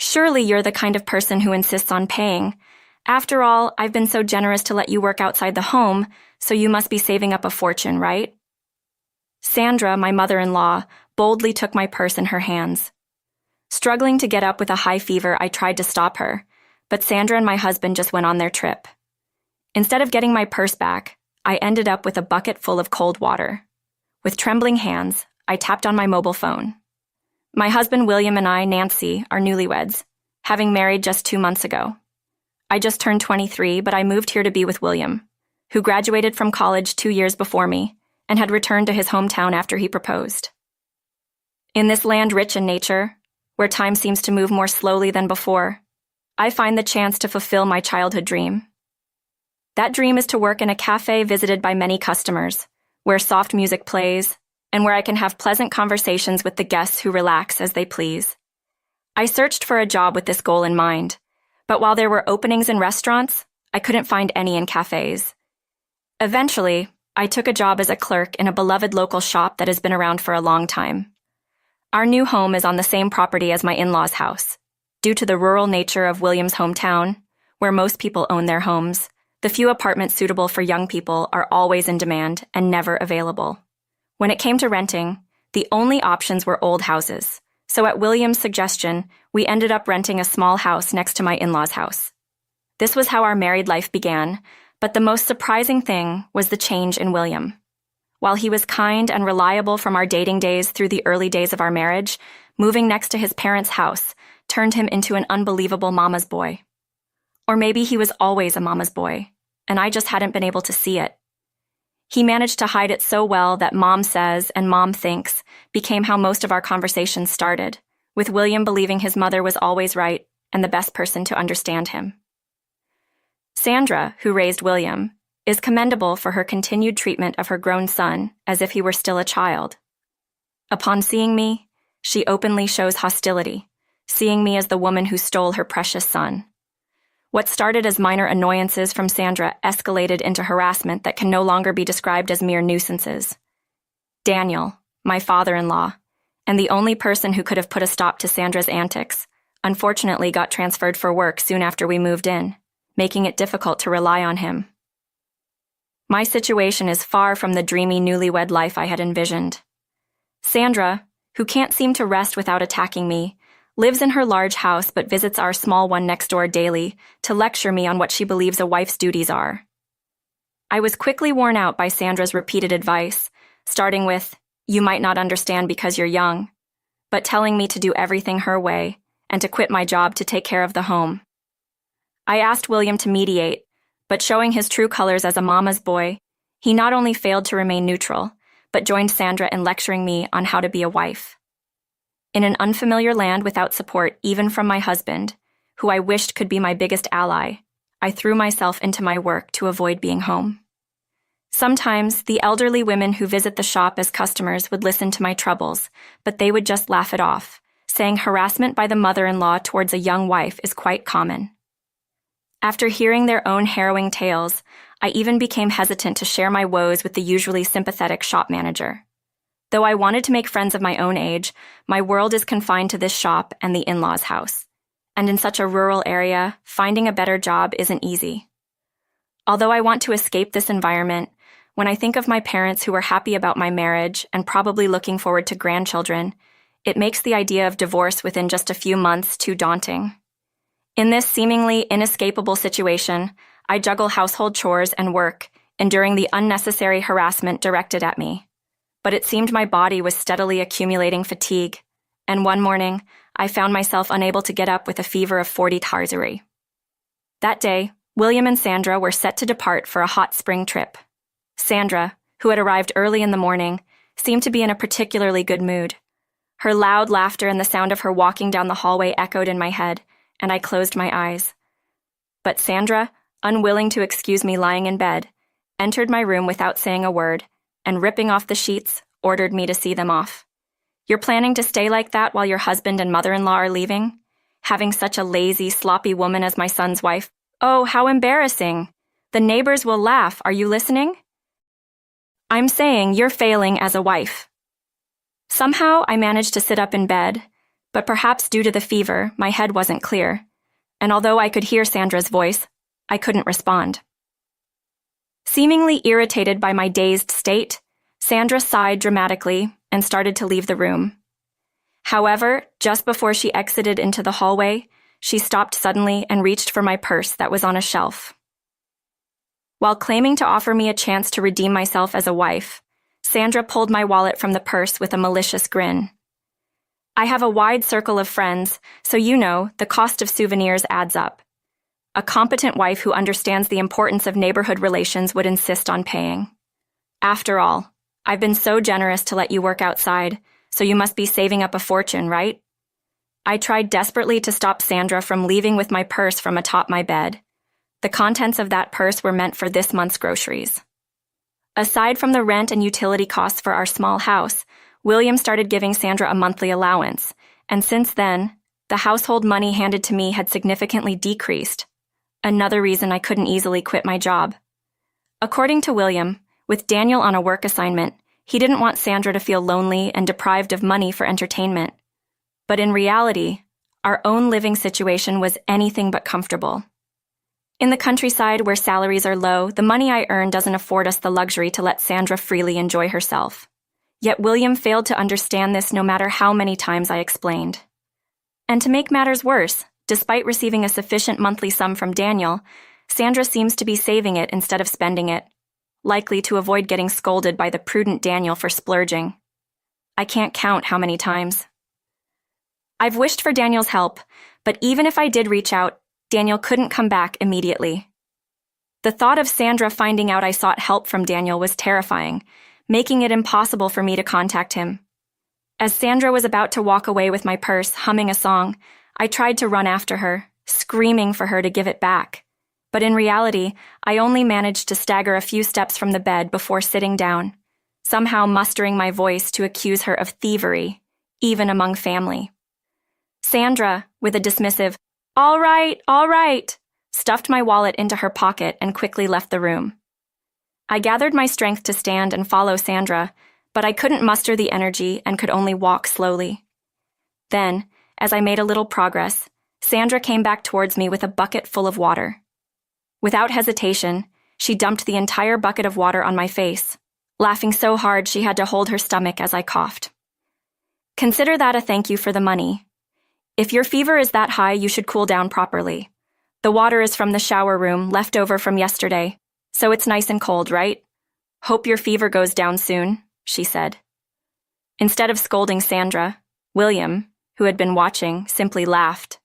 Surely you're the kind of person who insists on paying. After all, I've been so generous to let you work outside the home, so you must be saving up a fortune, right? Sandra, my mother-in-law, boldly took my purse in her hands. Struggling to get up with a high fever, I tried to stop her, but Sandra and my husband just went on their trip. Instead of getting my purse back, I ended up with a bucket full of cold water. With trembling hands, I tapped on my mobile phone. My husband William and I, Nancy, are newlyweds, having married just 2 months ago. I just turned 23, but I moved here to be with William, who graduated from college 2 years before me and had returned to his hometown after he proposed. In this land rich in nature, where time seems to move more slowly than before, I find the chance to fulfill my childhood dream. That dream is to work in a cafe visited by many customers, where soft music plays, and where I can have pleasant conversations with the guests who relax as they please. I searched for a job with this goal in mind, but while there were openings in restaurants, I couldn't find any in cafes. Eventually, I took a job as a clerk in a beloved local shop that has been around for a long time. Our new home is on the same property as my in-laws' house. Due to the rural nature of William's hometown, where most people own their homes, the few apartments suitable for young people are always in demand and never available. When it came to renting, the only options were old houses, so at William's suggestion, we ended up renting a small house next to my in-laws' house. This was how our married life began, but the most surprising thing was the change in William. While he was kind and reliable from our dating days through the early days of our marriage, moving next to his parents' house turned him into an unbelievable mama's boy. Or maybe he was always a mama's boy, and I just hadn't been able to see it. He managed to hide it so well that mom says and mom thinks became how most of our conversations started, with William believing his mother was always right and the best person to understand him. Sandra, who raised William, is commendable for her continued treatment of her grown son as if he were still a child. Upon seeing me, she openly shows hostility, seeing me as the woman who stole her precious son. What started as minor annoyances from Sandra escalated into harassment that can no longer be described as mere nuisances. Daniel, my father-in-law, and the only person who could have put a stop to Sandra's antics, unfortunately got transferred for work soon after we moved in, making it difficult to rely on him. My situation is far from the dreamy newlywed life I had envisioned. Sandra, who can't seem to rest without attacking me, lives in her large house but visits our small one next door daily to lecture me on what she believes a wife's duties are. I was quickly worn out by Sandra's repeated advice, starting with, "You might not understand because you're young," but telling me to do everything her way and to quit my job to take care of the home. I asked William to mediate, but showing his true colors as a mama's boy, he not only failed to remain neutral, but joined Sandra in lecturing me on how to be a wife. In an unfamiliar land without support even from my husband, who I wished could be my biggest ally, I threw myself into my work to avoid being home. Sometimes, the elderly women who visit the shop as customers would listen to my troubles, but they would just laugh it off, saying harassment by the mother-in-law towards a young wife is quite common. After hearing their own harrowing tales, I even became hesitant to share my woes with the usually sympathetic shop manager. Though I wanted to make friends of my own age, my world is confined to this shop and the in-laws' house. And in such a rural area, finding a better job isn't easy. Although I want to escape this environment, when I think of my parents who were happy about my marriage and probably looking forward to grandchildren, it makes the idea of divorce within just a few months too daunting. In this seemingly inescapable situation, I juggle household chores and work, enduring the unnecessary harassment directed at me. But it seemed my body was steadily accumulating fatigue, and one morning, I found myself unable to get up with a fever of 40 Tarzari. That day, William and Sandra were set to depart for a hot spring trip. Sandra, who had arrived early in the morning, seemed to be in a particularly good mood. Her loud laughter and the sound of her walking down the hallway echoed in my head, and I closed my eyes. But Sandra, unwilling to excuse me lying in bed, entered my room without saying a word, and ripping off the sheets, ordered me to see them off. "You're planning to stay like that while your husband and mother-in-law are leaving? Having such a lazy, sloppy woman as my son's wife? Oh, how embarrassing! The neighbors will laugh. Are you listening? I'm saying you're failing as a wife." Somehow I managed to sit up in bed, but perhaps due to the fever, my head wasn't clear, and although I could hear Sandra's voice, I couldn't respond. Seemingly irritated by my dazed state, Sandra sighed dramatically and started to leave the room. However, just before she exited into the hallway, she stopped suddenly and reached for my purse that was on a shelf. While claiming to offer me a chance to redeem myself as a wife, Sandra pulled my wallet from the purse with a malicious grin. I have a wide circle of friends, so you know the cost of souvenirs adds up. A competent wife who understands the importance of neighborhood relations would insist on paying. After all, I've been so generous to let you work outside, so you must be saving up a fortune, right? I tried desperately to stop Sandra from leaving with my purse from atop my bed. The contents of that purse were meant for this month's groceries. Aside from the rent and utility costs for our small house, William started giving Sandra a monthly allowance, and since then, the household money handed to me had significantly decreased. Another reason I couldn't easily quit my job. According to William, with Daniel on a work assignment, he didn't want Sandra to feel lonely and deprived of money for entertainment. But in reality, our own living situation was anything but comfortable. In the countryside where salaries are low, the money I earn doesn't afford us the luxury to let Sandra freely enjoy herself. Yet William failed to understand this no matter how many times I explained. And to make matters worse, despite receiving a sufficient monthly sum from Daniel, Sandra seems to be saving it instead of spending it, likely to avoid getting scolded by the prudent Daniel for splurging. I can't count how many times. I've wished for Daniel's help, but even if I did reach out, Daniel couldn't come back immediately. The thought of Sandra finding out I sought help from Daniel was terrifying, making it impossible for me to contact him. As Sandra was about to walk away with my purse, humming a song, I tried to run after her, screaming for her to give it back. But in reality, I only managed to stagger a few steps from the bed before sitting down, somehow mustering my voice to accuse her of thievery, even among family. Sandra, with a dismissive, all right, stuffed my wallet into her pocket and quickly left the room. I gathered my strength to stand and follow Sandra, but I couldn't muster the energy and could only walk slowly. Then, as I made a little progress, Sandra came back towards me with a bucket full of water. Without hesitation, she dumped the entire bucket of water on my face, laughing so hard she had to hold her stomach as I coughed. Consider that a thank you for the money. If your fever is that high, you should cool down properly. The water is from the shower room, left over from yesterday, so it's nice and cold, right? Hope your fever goes down soon, she said. Instead of scolding Sandra, William, who had been watching, simply laughed.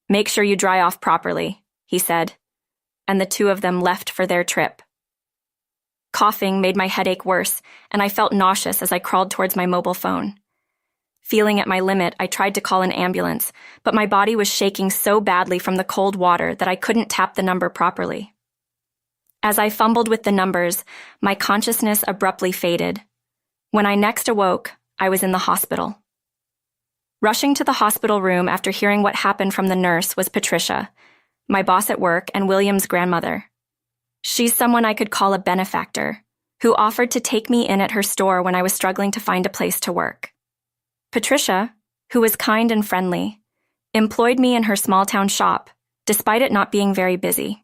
Make sure you dry off properly, he said, and the two of them left for their trip. Coughing made my headache worse, and I felt nauseous as I crawled towards my mobile phone. Feeling at my limit, I tried to call an ambulance, but my body was shaking so badly from the cold water that I couldn't tap the number properly. As I fumbled with the numbers, my consciousness abruptly faded. When I next awoke, I was in the hospital. Rushing to the hospital room after hearing what happened from the nurse was Patricia, my boss at work and William's grandmother. She's someone I could call a benefactor, who offered to take me in at her store when I was struggling to find a place to work. Patricia, who was kind and friendly, employed me in her small-town shop, despite it not being very busy.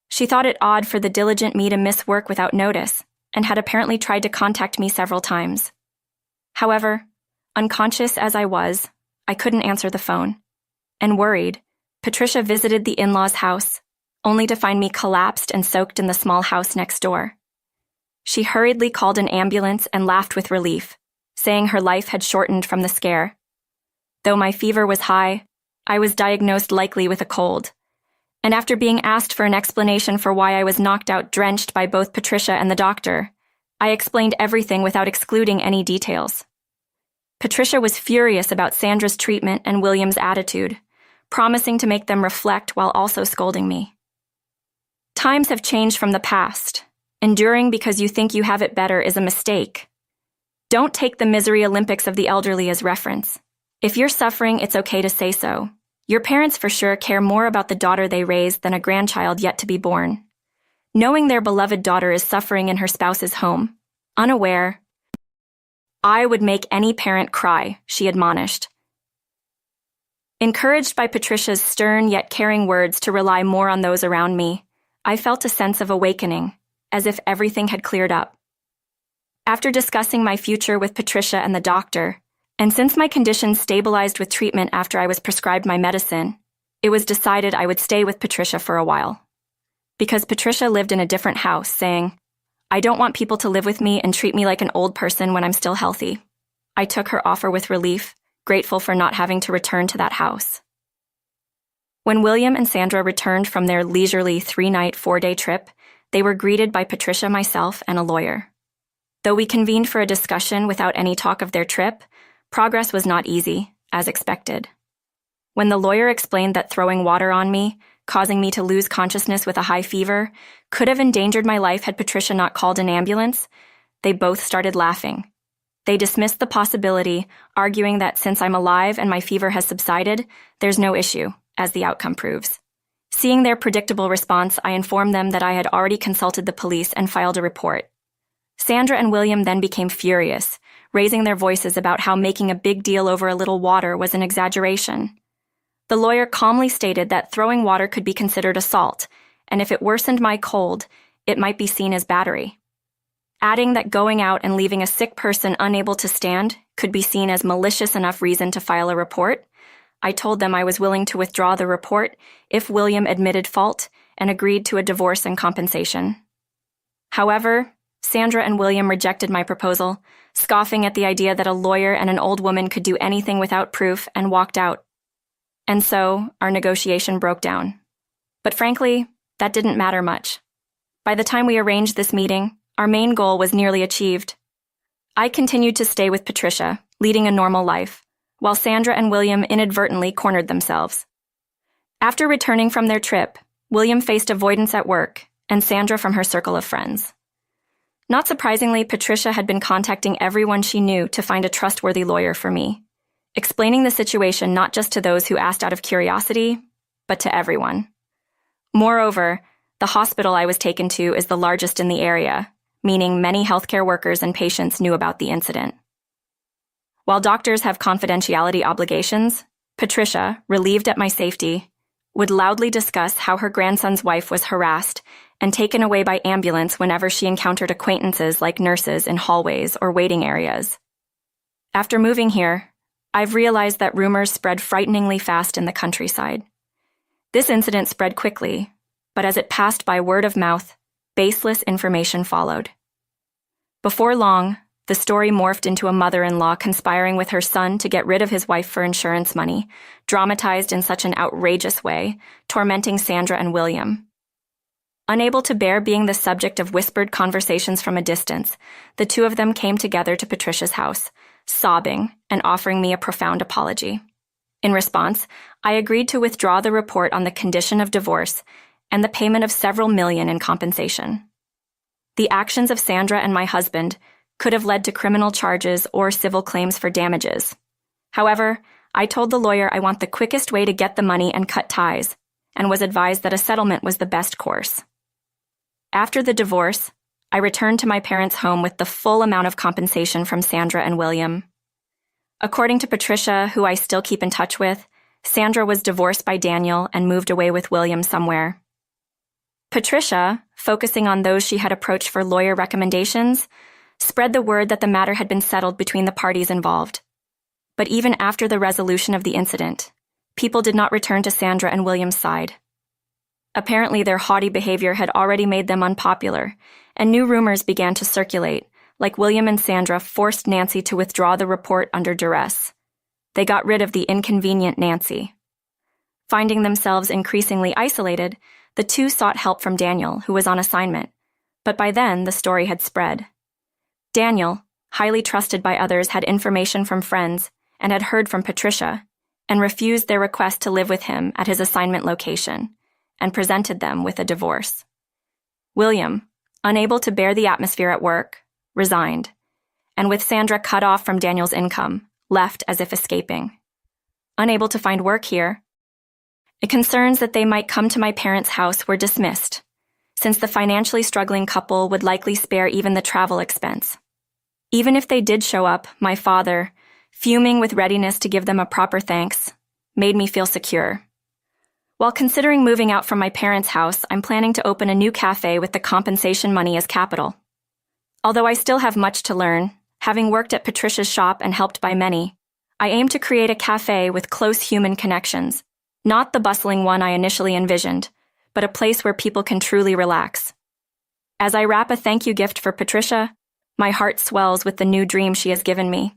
She thought it odd for the diligent me to miss work without notice, and had apparently tried to contact me several times. However, unconscious as I was, I couldn't answer the phone, and worried, Patricia visited the in-laws' house, only to find me collapsed and soaked in the small house next door. She hurriedly called an ambulance and laughed with relief, saying her life had shortened from the scare. Though my fever was high, I was diagnosed likely with a cold, and after being asked for an explanation for why I was knocked out drenched by both Patricia and the doctor, I explained everything without excluding any details. Patricia was furious about Sandra's treatment and William's attitude, promising to make them reflect while also scolding me. Times have changed from the past. Enduring because you think you have it better is a mistake. Don't take the misery Olympics of the elderly as reference. If you're suffering, it's okay to say so. Your parents for sure care more about the daughter they raised than a grandchild yet to be born. Knowing their beloved daughter is suffering in her spouse's home, unaware, I would make any parent cry, she admonished, Encouraged by Patricia's stern yet caring words to rely more on those around me, I felt a sense of awakening, as if everything had cleared up. After discussing my future with Patricia and the doctor, and since my condition stabilized with treatment after I was prescribed my medicine, it was decided I would stay with Patricia for a while. Because Patricia lived in a different house, saying, "I don't want people to live with me and treat me like an old person when I'm still healthy." I took her offer with relief, grateful for not having to return to that house. When William and Sandra returned from their leisurely 3-night, 4-day trip, they were greeted by Patricia, myself, and a lawyer. Though we convened for a discussion without any talk of their trip, progress was not easy, as expected. When the lawyer explained that throwing water on me, causing me to lose consciousness with a high fever, could have endangered my life had Patricia not called an ambulance, they both started laughing. They dismissed the possibility, arguing that since I'm alive and my fever has subsided, there's no issue, as the outcome proves. Seeing their predictable response, I informed them that I had already consulted the police and filed a report. Sandra and William then became furious, raising their voices about how making a big deal over a little water was an exaggeration. The lawyer calmly stated that throwing water could be considered assault, and if it worsened my cold, it might be seen as battery. Adding that going out and leaving a sick person unable to stand could be seen as malicious enough reason to file a report, I told them I was willing to withdraw the report if William admitted fault and agreed to a divorce and compensation. However, Sandra and William rejected my proposal, scoffing at the idea that a lawyer and an old woman could do anything without proof, and walked out. And so, our negotiation broke down. But frankly, that didn't matter much. By the time we arranged this meeting, our main goal was nearly achieved. I continued to stay with Patricia, leading a normal life, while Sandra and William inadvertently cornered themselves. After returning from their trip, William faced avoidance at work, and Sandra from her circle of friends. Not surprisingly, Patricia had been contacting everyone she knew to find a trustworthy lawyer for me, explaining the situation not just to those who asked out of curiosity, but to everyone. Moreover, the hospital I was taken to is the largest in the area, meaning many healthcare workers and patients knew about the incident. While doctors have confidentiality obligations, Patricia, relieved at my safety, would loudly discuss how her grandson's wife was harassed and taken away by ambulance whenever she encountered acquaintances like nurses in hallways or waiting areas. After moving here, I've realized that rumors spread frighteningly fast in the countryside. This incident spread quickly, but as it passed by word of mouth, baseless information followed. Before long, the story morphed into a mother-in-law conspiring with her son to get rid of his wife for insurance money, dramatized in such an outrageous way, tormenting Sandra and William. Unable to bear being the subject of whispered conversations from a distance, the two of them came together to Patricia's house, sobbing and offering me a profound apology. In response, I agreed to withdraw the report on the condition of divorce and the payment of several million in compensation. The actions of Sandra and my husband could have led to criminal charges or civil claims for damages. However, I told the lawyer I want the quickest way to get the money and cut ties, and was advised that a settlement was the best course. After the divorce, I returned to my parents' home with the full amount of compensation from Sandra and William. According to Patricia, who I still keep in touch with, Sandra was divorced by Daniel and moved away with William somewhere. Patricia, focusing on those she had approached for lawyer recommendations, spread the word that the matter had been settled between the parties involved. But even after the resolution of the incident, people did not return to Sandra and William's side. Apparently, their haughty behavior had already made them unpopular, and new rumors began to circulate, like William and Sandra forced Nancy to withdraw the report under duress. They got rid of the inconvenient Nancy. Finding themselves increasingly isolated, the two sought help from Daniel, who was on assignment, but by then the story had spread. Daniel, highly trusted by others, had information from friends and had heard from Patricia, and refused their request to live with him at his assignment location, and presented them with a divorce. William, unable to bear the atmosphere at work, resigned, and with Sandra cut off from Daniel's income, left as if escaping. Unable to find work here, concerns that they might come to my parents' house were dismissed, since the financially struggling couple would likely spare even the travel expense. Even if they did show up, my father, fuming with readiness to give them a proper thanks, made me feel secure. While considering moving out from my parents' house, I'm planning to open a new cafe with the compensation money as capital. Although I still have much to learn, having worked at Patricia's shop and helped by many, I aim to create a cafe with close human connections, not the bustling one I initially envisioned, but a place where people can truly relax. As I wrap a thank you gift for Patricia, my heart swells with the new dream she has given me.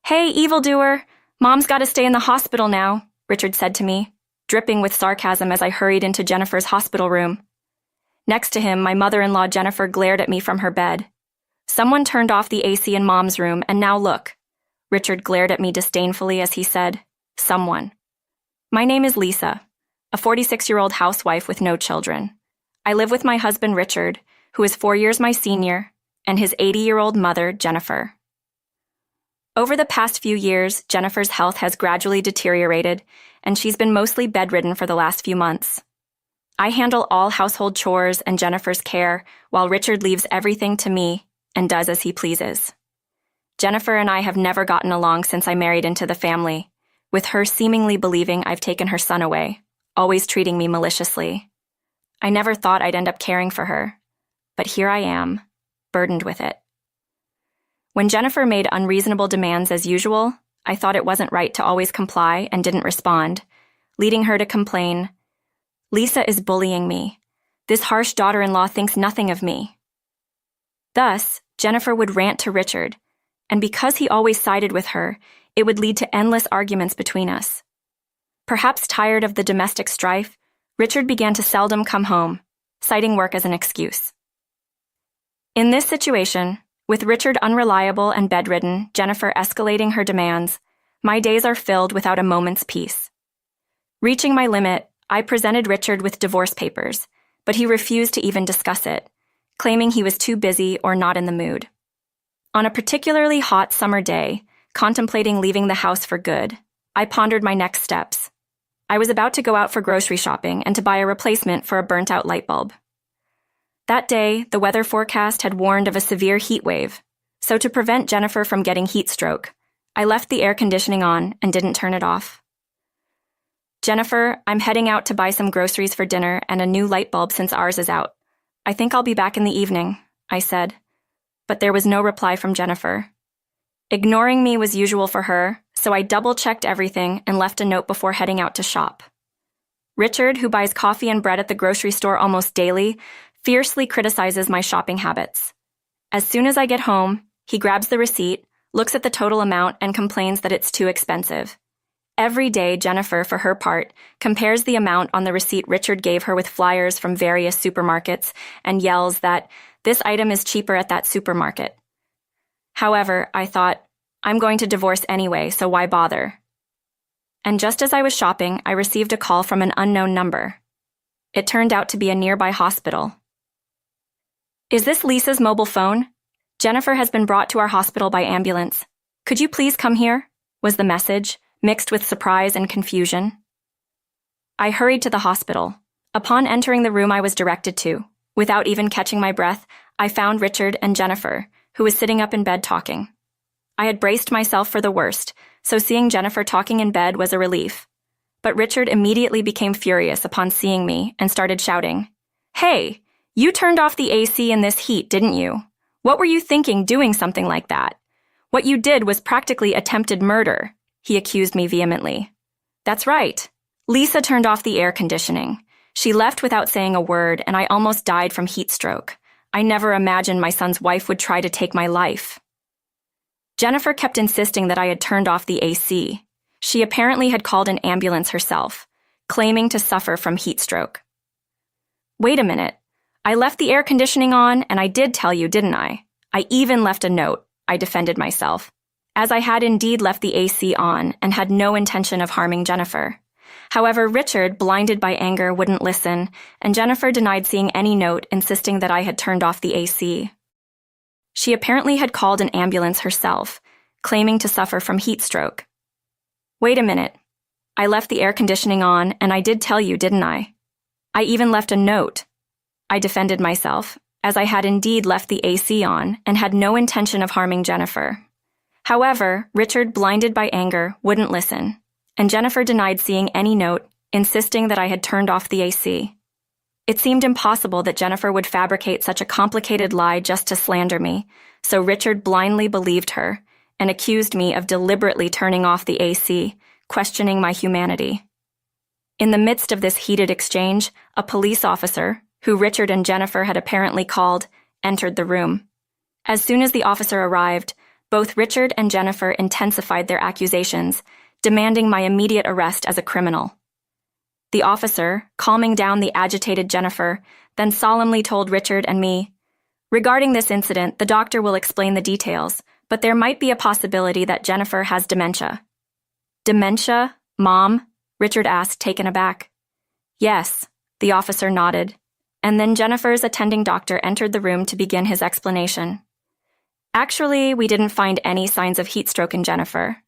"Hey, evildoer, Mom's got to stay in the hospital now," Richard said to me, dripping with sarcasm as I hurried into Jennifer's hospital room. Next to him, my mother-in-law Jennifer glared at me from her bed. "Someone turned off the AC in Mom's room, and now look." Richard glared at me disdainfully as he said, "Someone." My name is Lisa, a 46-year-old housewife with no children. I live with my husband Richard, who is 4 years my senior, and his 80-year-old mother, Jennifer. Over the past few years, Jennifer's health has gradually deteriorated, and she's been mostly bedridden for the last few months. I handle all household chores and Jennifer's care, while Richard leaves everything to me and does as he pleases. Jennifer and I have never gotten along since I married into the family, with her seemingly believing I've taken her son away, always treating me maliciously. I never thought I'd end up caring for her, but here I am, burdened with it. When Jennifer made unreasonable demands as usual, I thought it wasn't right to always comply and didn't respond, leading her to complain, "Lisa is bullying me. This harsh daughter-in-law thinks nothing of me." Thus, Jennifer would rant to Richard, and because he always sided with her, it would lead to endless arguments between us. Perhaps tired of the domestic strife, Richard began to seldom come home, citing work as an excuse. In this situation, with Richard unreliable and bedridden, Jennifer escalating her demands, my days are filled without a moment's peace. Reaching my limit, I presented Richard with divorce papers, but he refused to even discuss it, claiming he was too busy or not in the mood. On a particularly hot summer day, contemplating leaving the house for good, I pondered my next steps. I was about to go out for grocery shopping and to buy a replacement for a burnt-out light bulb. That day, the weather forecast had warned of a severe heat wave, so to prevent Jennifer from getting heat stroke, I left the air conditioning on and didn't turn it off. "Jennifer, I'm heading out to buy some groceries for dinner and a new light bulb since ours is out. I think I'll be back in the evening," I said, but there was no reply from Jennifer. Ignoring me was usual for her, so I double-checked everything and left a note before heading out to shop. Richard, who buys coffee and bread at the grocery store almost daily, fiercely criticizes my shopping habits. As soon as I get home, he grabs the receipt, looks at the total amount, and complains that it's too expensive. Every day, Jennifer, for her part, compares the amount on the receipt Richard gave her with flyers from various supermarkets and yells that this item is cheaper at that supermarket. However, I thought, I'm going to divorce anyway, so why bother? And just as I was shopping, I received a call from an unknown number. It turned out to be a nearby hospital. "Is this Lisa's mobile phone? Jennifer has been brought to our hospital by ambulance. Could you please come here?" was the message, mixed with surprise and confusion. I hurried to the hospital. Upon entering the room I was directed to, without even catching my breath, I found Richard and Jennifer, who was sitting up in bed talking. I had braced myself for the worst, so seeing Jennifer talking in bed was a relief. But Richard immediately became furious upon seeing me and started shouting, "Hey, you turned off the AC in this heat, didn't you? What were you thinking doing something like that? What you did was practically attempted murder," he accused me vehemently. "That's right. Lisa turned off the air conditioning. She left without saying a word, and I almost died from heat stroke. I never imagined my son's wife would try to take my life." Jennifer kept insisting that I had turned off the AC. She apparently had called an ambulance herself, claiming to suffer from heat stroke. "Wait a minute. I left the air conditioning on, and I did tell you, didn't I? I even left a note," I defended myself, as I had indeed left the AC on and had no intention of harming Jennifer. However, Richard, blinded by anger, wouldn't listen, and Jennifer denied seeing any note, insisting that I had turned off the AC. She apparently had called an ambulance herself, claiming to suffer from heat stroke. "Wait a minute. I left the air conditioning on, and I did tell you, didn't I? I even left a note," I defended myself, as I had indeed left the AC on and had no intention of harming Jennifer. However, Richard, blinded by anger, wouldn't listen, and Jennifer denied seeing any note, insisting that I had turned off the AC. It seemed impossible that Jennifer would fabricate such a complicated lie just to slander me, so Richard blindly believed her and accused me of deliberately turning off the AC, questioning my humanity. In the midst of this heated exchange, a police officer, who Richard and Jennifer had apparently called, entered the room. As soon as the officer arrived, both Richard and Jennifer intensified their accusations, demanding my immediate arrest as a criminal. The officer, calming down the agitated Jennifer, then solemnly told Richard and me, "Regarding this incident, the doctor will explain the details, but there might be a possibility that Jennifer has dementia." "Dementia, Mom?" Richard asked, taken aback. "Yes," the officer nodded, and then Jennifer's attending doctor entered the room to begin his explanation. "Actually, we didn't find any signs of heat stroke in Jennifer.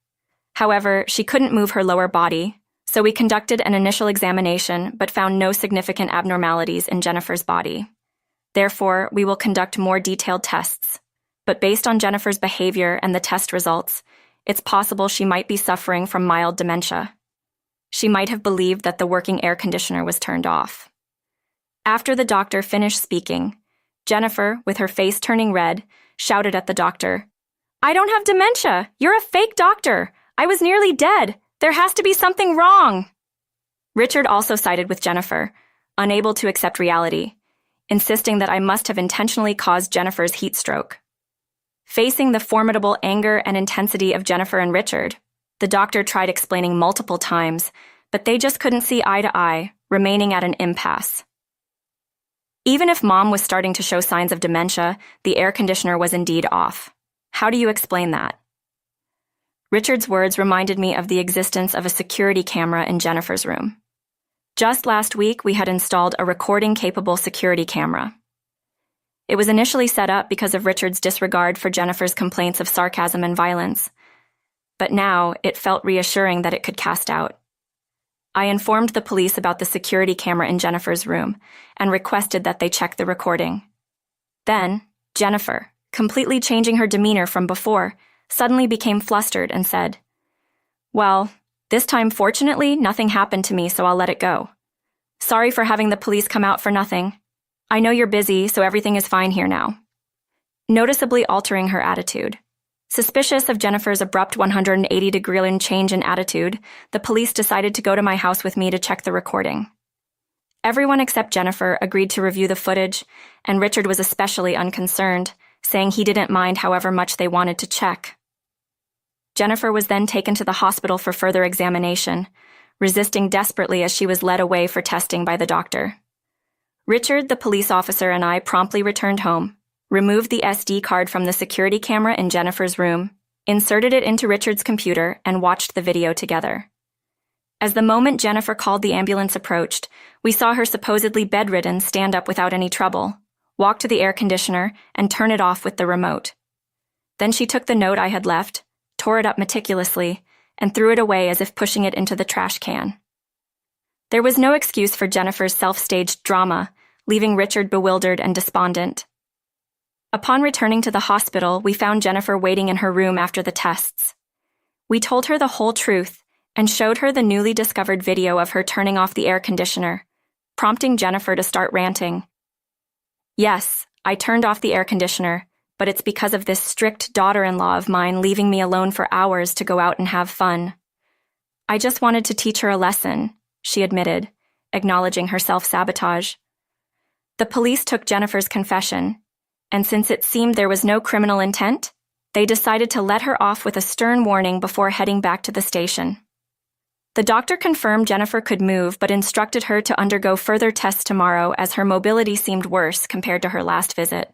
However, she couldn't move her lower body, so we conducted an initial examination but found no significant abnormalities in Jennifer's body. Therefore, we will conduct more detailed tests. But based on Jennifer's behavior and the test results, it's possible she might be suffering from mild dementia. She might have believed that the working air conditioner was turned off." After the doctor finished speaking, Jennifer, with her face turning red, shouted at the doctor, "I don't have dementia! You're a fake doctor! I was nearly dead! There has to be something wrong!" Richard also sided with Jennifer, unable to accept reality, insisting that I must have intentionally caused Jennifer's heat stroke. Facing the formidable anger and intensity of Jennifer and Richard, the doctor tried explaining multiple times, but they just couldn't see eye to eye, remaining at an impasse. Even if Mom was starting to show signs of dementia, the air conditioner was indeed off. How do you explain that? Richard's words reminded me of the existence of a security camera in Jennifer's room. Just last week, we had installed a recording-capable security camera. It was initially set up because of Richard's disregard for Jennifer's complaints of sarcasm and violence, but now it felt reassuring that it could cast out. I informed the police about the security camera in Jennifer's room and requested that they check the recording. Then, Jennifer, completely changing her demeanor from before, suddenly became flustered and said, "Well, this time fortunately nothing happened to me, so I'll let it go. Sorry for having the police come out for nothing. I know you're busy, so everything is fine here now." Noticeably altering her attitude. Suspicious of Jennifer's abrupt 180-degree change in attitude, the police decided to go to my house with me to check the recording. Everyone except Jennifer agreed to review the footage, and Richard was especially unconcerned, saying he didn't mind however much they wanted to check. Jennifer was then taken to the hospital for further examination, resisting desperately as she was led away for testing by the doctor. Richard, the police officer, and I promptly returned home, removed the SD card from the security camera in Jennifer's room, inserted it into Richard's computer, and watched the video together. As the moment Jennifer called the ambulance approached, we saw her supposedly bedridden stand up without any trouble, walk to the air conditioner, and turn it off with the remote. Then she took the note I had left, tore it up meticulously, and threw it away as if pushing it into the trash can. There was no excuse for Jennifer's self-staged drama, leaving Richard bewildered and despondent. Upon returning to the hospital, we found Jennifer waiting in her room after the tests. We told her the whole truth and showed her the newly discovered video of her turning off the air conditioner, prompting Jennifer to start ranting. "Yes, I turned off the air conditioner, but it's because of this strict daughter-in-law of mine leaving me alone for hours to go out and have fun. I just wanted to teach her a lesson," she admitted, acknowledging her self-sabotage. The police took Jennifer's confession, and since it seemed there was no criminal intent, they decided to let her off with a stern warning before heading back to the station. The doctor confirmed Jennifer could move but instructed her to undergo further tests tomorrow as her mobility seemed worse compared to her last visit.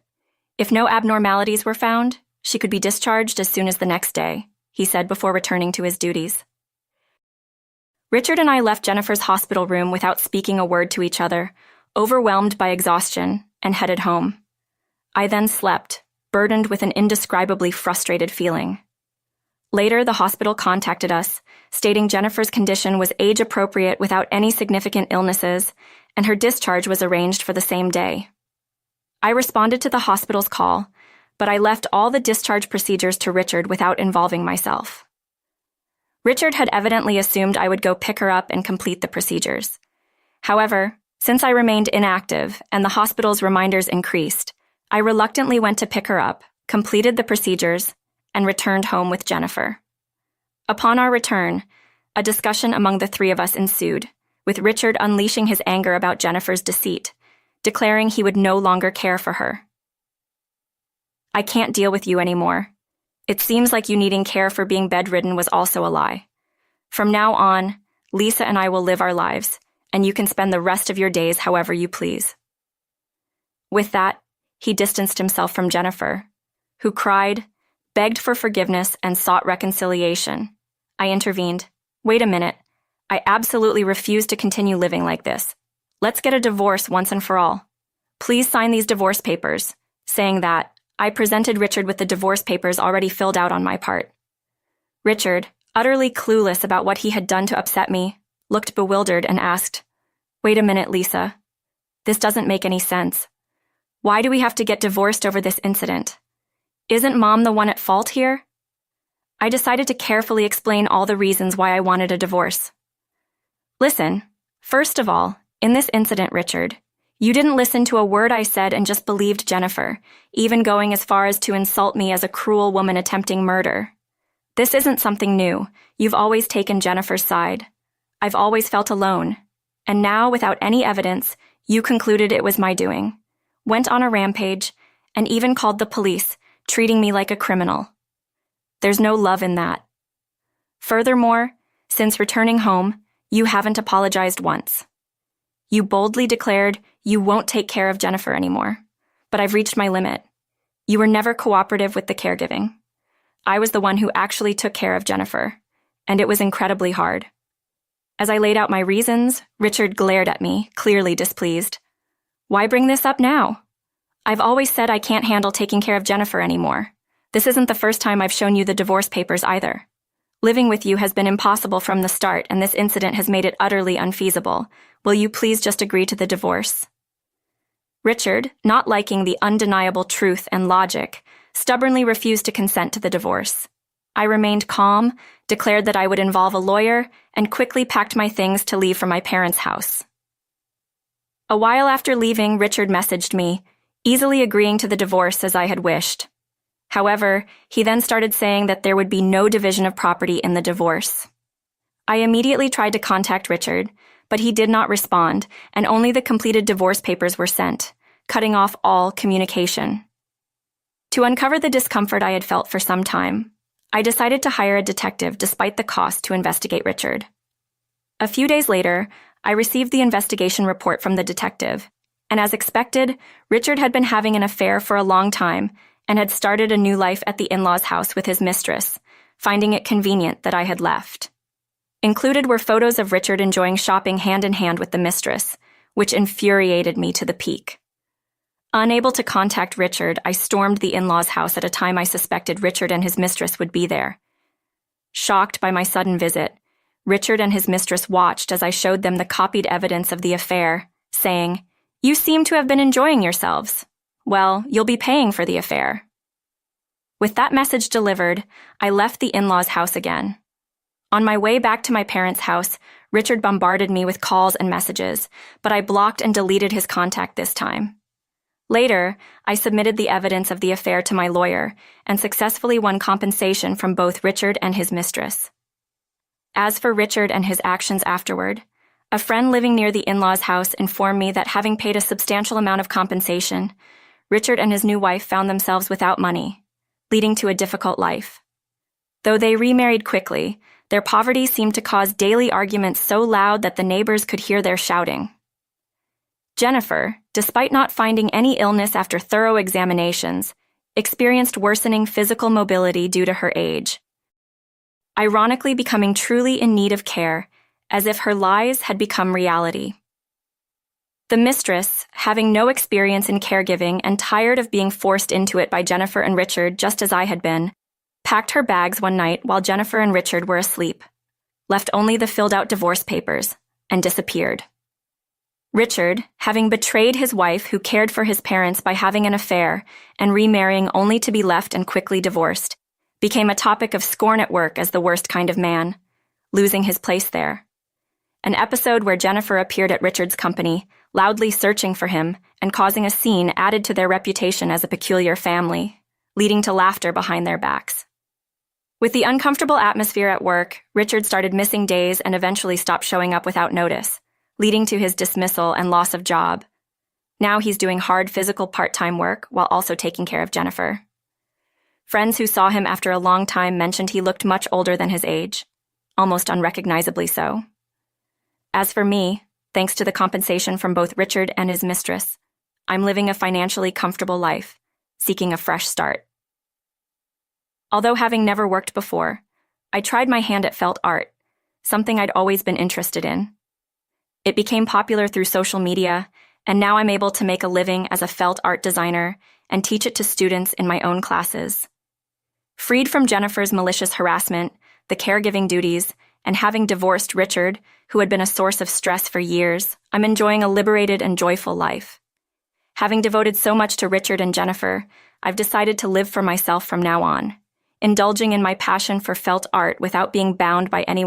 If no abnormalities were found, she could be discharged as soon as the next day, he said before returning to his duties. Richard and I left Jennifer's hospital room without speaking a word to each other, overwhelmed by exhaustion, and headed home. I then slept, burdened with an indescribably frustrated feeling. Later, the hospital contacted us, stating Jennifer's condition was age-appropriate without any significant illnesses, and her discharge was arranged for the same day. I responded to the hospital's call, but I left all the discharge procedures to Richard without involving myself. Richard had evidently assumed I would go pick her up and complete the procedures. However, since I remained inactive and the hospital's reminders increased, I reluctantly went to pick her up, completed the procedures, and returned home with Jennifer. Upon our return, a discussion among the three of us ensued, with Richard unleashing his anger about Jennifer's deceit, declaring he would no longer care for her. "I can't deal with you anymore. It seems like you needing care for being bedridden was also a lie. From now on, Lisa and I will live our lives, and you can spend the rest of your days however you please." With that, he distanced himself from Jennifer, who cried, begged for forgiveness, and sought reconciliation. I intervened. "Wait a minute. I absolutely refuse to continue living like this. Let's get a divorce once and for all. Please sign these divorce papers." Saying that, I presented Richard with the divorce papers already filled out on my part. Richard, utterly clueless about what he had done to upset me, looked bewildered and asked, "Wait a minute, Lisa. This doesn't make any sense. Why do we have to get divorced over this incident? Isn't Mom the one at fault here?" I decided to carefully explain all the reasons why I wanted a divorce. "Listen, first of all, in this incident, Richard, you didn't listen to a word I said and just believed Jennifer, even going as far as to insult me as a cruel woman attempting murder. This isn't something new. You've always taken Jennifer's side. I've always felt alone. And now, without any evidence, you concluded it was my doing, went on a rampage, and even called the police, treating me like a criminal. There's no love in that. Furthermore, since returning home, you haven't apologized once. You boldly declared you won't take care of Jennifer anymore, but I've reached my limit. You were never cooperative with the caregiving. I was the one who actually took care of Jennifer, and it was incredibly hard." As I laid out my reasons, Richard glared at me, clearly displeased. "Why bring this up now? I've always said I can't handle taking care of Jennifer anymore. This isn't the first time I've shown you the divorce papers either. Living with you has been impossible from the start, and this incident has made it utterly unfeasible. Will you please just agree to the divorce?" Richard, not liking the undeniable truth and logic, stubbornly refused to consent to the divorce. I remained calm, declared that I would involve a lawyer, and quickly packed my things to leave for my parents' house. A while after leaving, Richard messaged me, easily agreeing to the divorce as I had wished. However, he then started saying that there would be no division of property in the divorce. I immediately tried to contact Richard, but he did not respond, and only the completed divorce papers were sent, cutting off all communication. To uncover the discomfort I had felt for some time, I decided to hire a detective despite the cost to investigate Richard. A few days later, I received the investigation report from the detective, and as expected, Richard had been having an affair for a long time and had started a new life at the in-laws' house with his mistress, finding it convenient that I had left. Included were photos of Richard enjoying shopping hand-in-hand with the mistress, which infuriated me to the peak. Unable to contact Richard, I stormed the in-laws' house at a time I suspected Richard and his mistress would be there. Shocked by my sudden visit, Richard and his mistress watched as I showed them the copied evidence of the affair, saying, "You seem to have been enjoying yourselves. Well, you'll be paying for the affair." With that message delivered, I left the in-laws' house again. On my way back to my parents' house, Richard bombarded me with calls and messages, but I blocked and deleted his contact this time. Later, I submitted the evidence of the affair to my lawyer and successfully won compensation from both Richard and his mistress. As for Richard and his actions afterward, a friend living near the in-laws' house informed me that having paid a substantial amount of compensation, Richard and his new wife found themselves without money, leading to a difficult life. Though they remarried quickly, their poverty seemed to cause daily arguments so loud that the neighbors could hear their shouting. Jennifer, despite not finding any illness after thorough examinations, experienced worsening physical mobility due to her age, ironically becoming truly in need of care, as if her lies had become reality. The mistress, having no experience in caregiving and tired of being forced into it by Jennifer and Richard just as I had been, packed her bags one night while Jennifer and Richard were asleep, left only the filled-out divorce papers, and disappeared. Richard, having betrayed his wife who cared for his parents by having an affair and remarrying only to be left and quickly divorced, became a topic of scorn at work as the worst kind of man, losing his place there. An episode where Jennifer appeared at Richard's company, loudly searching for him and causing a scene added to their reputation as a peculiar family, leading to laughter behind their backs. With the uncomfortable atmosphere at work, Richard started missing days and eventually stopped showing up without notice, leading to his dismissal and loss of job. Now he's doing hard physical part-time work while also taking care of Jennifer. Friends who saw him after a long time mentioned he looked much older than his age, almost unrecognizably so. As for me, thanks to the compensation from both Richard and his mistress, I'm living a financially comfortable life, seeking a fresh start. Although having never worked before, I tried my hand at felt art, something I'd always been interested in. It became popular through social media, and now I'm able to make a living as a felt art designer and teach it to students in my own classes. Freed from Jennifer's malicious harassment, the caregiving duties, and having divorced Richard, who had been a source of stress for years, I'm enjoying a liberated and joyful life. Having devoted so much to Richard and Jennifer, I've decided to live for myself from now on, indulging in my passion for felt art without being bound by anyone